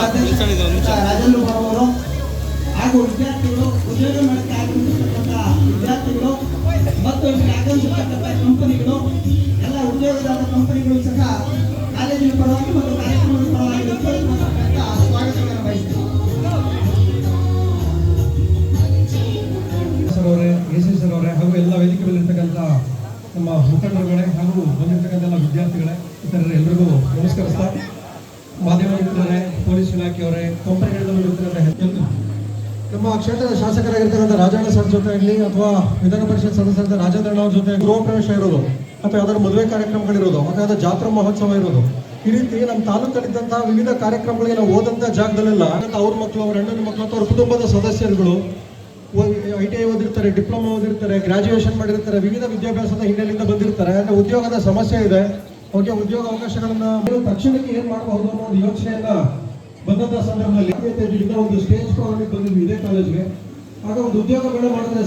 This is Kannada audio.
ರಾಜೇಂದ್ರ ಅವರು ಹಾಗೂ ವಿದ್ಯಾರ್ಥಿಗಳು, ಉದ್ಯೋಗ ಮಾಡಕ್ಕೆ ಆಗಮಿಸಿರ್ತಕ್ಕಂಥ ವಿದ್ಯಾರ್ಥಿಗಳು ಮತ್ತು ಇಲ್ಲಿ ಆಗಮಿಸಿರ್ತಕ್ಕಂಥ ಕಂಪನಿಗಳು, ಎಲ್ಲ ಉದ್ಯೋಗದಾತ ಕಂಪನಿಗಳು ಸಹ ಕಾಲೇಜಿನ ಪರವಾಗಿ ಮತ್ತು ಕಾರ್ಯಕ್ರಮದ ಪರವಾಗಿ ಸ್ವಾಗತವನ್ನು ಬಯಸ್ತಾರೆ. ಎಸಿ ಸರ್ ಅವರೇ ಹಾಗೂ ಎಲ್ಲ ವೇದಿಕೆ ಮೇಲಿರ್ತಕ್ಕಂಥ ನಮ್ಮ ಮುಖಂಡರುಗಳೇ ಹಾಗೂ ಬಂದಿರ್ತಕ್ಕಂಥ ಎಲ್ಲ ವಿದ್ಯಾರ್ಥಿಗಳೇ ಇತರರು ಎಲ್ಲರಿಗೂ ನಮಸ್ಕರಿಸ್ತಾ, ಮಾಧ್ಯಮ ಮಿತ್ರರೇ, ಪೊಲೀಸ್ ಇಲಾಖೆಯವರೇ, ಕಂಪನಿಗಳಿಂದ ನಮ್ಮ ಕ್ಷೇತ್ರದ ಶಾಸಕರಾಗಿರ್ತಕ್ಕಂಥ ರಾಜಣ್ಣ ಸರ್ ಜೊತೆ ಆಗಲಿ ಅಥವಾ ವಿಧಾನ ಪರಿಷತ್ ಸದಸ್ಯರಾದ ರಾಜೇಂದ್ರ ಅವ್ರ ಜೊತೆ ಗೃಹ ಪ್ರವೇಶ ಇರೋದು ಅಥವಾ ಯಾವ್ದಾದ್ರು ಮದುವೆ ಕಾರ್ಯಕ್ರಮಗಳಿರೋದು ಅಥವಾ ಯಾವ್ದಾದ್ರು ಜಾತ್ರಾ ಮಹೋತ್ಸವ ಇರೋದು, ಈ ರೀತಿ ನಮ್ಮ ತಾಲೂಕಲ್ಲಿದ್ದಂತಹ ವಿವಿಧ ಕಾರ್ಯಕ್ರಮಗಳಿಗೆ ನಾವು ಹೋದಂಥ ಜಾಗದಲ್ಲೆಲ್ಲ ಅವ್ರ ಮಕ್ಕಳು, ಅವ್ರ ಅಣ್ಣನ ಮಕ್ಕಳು ಅಥವಾ ಅವ್ರ ಕುಟುಂಬದ ಸದಸ್ಯರುಗಳು ITI ಓದಿರ್ತಾರೆ, ಡಿಪ್ಲೊಮಾ ಓದಿರ್ತಾರೆ, ಗ್ರಾಜುಯೇಷನ್ ಮಾಡಿರ್ತಾರೆ, ವಿವಿಧ ವಿದ್ಯಾಭ್ಯಾಸದ ಹಿನ್ನೆಲೆಯಿಂದ ಬಂದಿರ್ತಾರೆ. ಅಂದರೆ ಉದ್ಯೋಗದ ಸಮಸ್ಯೆ ಇದೆ, ಅವ್ರಿಗೆ ಉದ್ಯೋಗ ಅವಕಾಶಗಳನ್ನ ತಕ್ಷಣಕ್ಕೆ ಏನ್ ಮಾಡಬಹುದು ಅನ್ನೋ ಒಂದು ಯೋಚನೆಯನ್ನ ಬಂದಂತ ಸಂದರ್ಭದಲ್ಲಿ ಒಂದು ಸ್ಟೇಜ್ ಪ್ರೋಗ್ರಾಮಿಗೆ ಬಂದಿದ್ವಿ ಇದೇ ಕಾಲೇಜ್ಗೆ. ಆಗ ಒಂದು ಉದ್ಯೋಗ ಮೇಳ ಮಾಡಿದ್ರೆ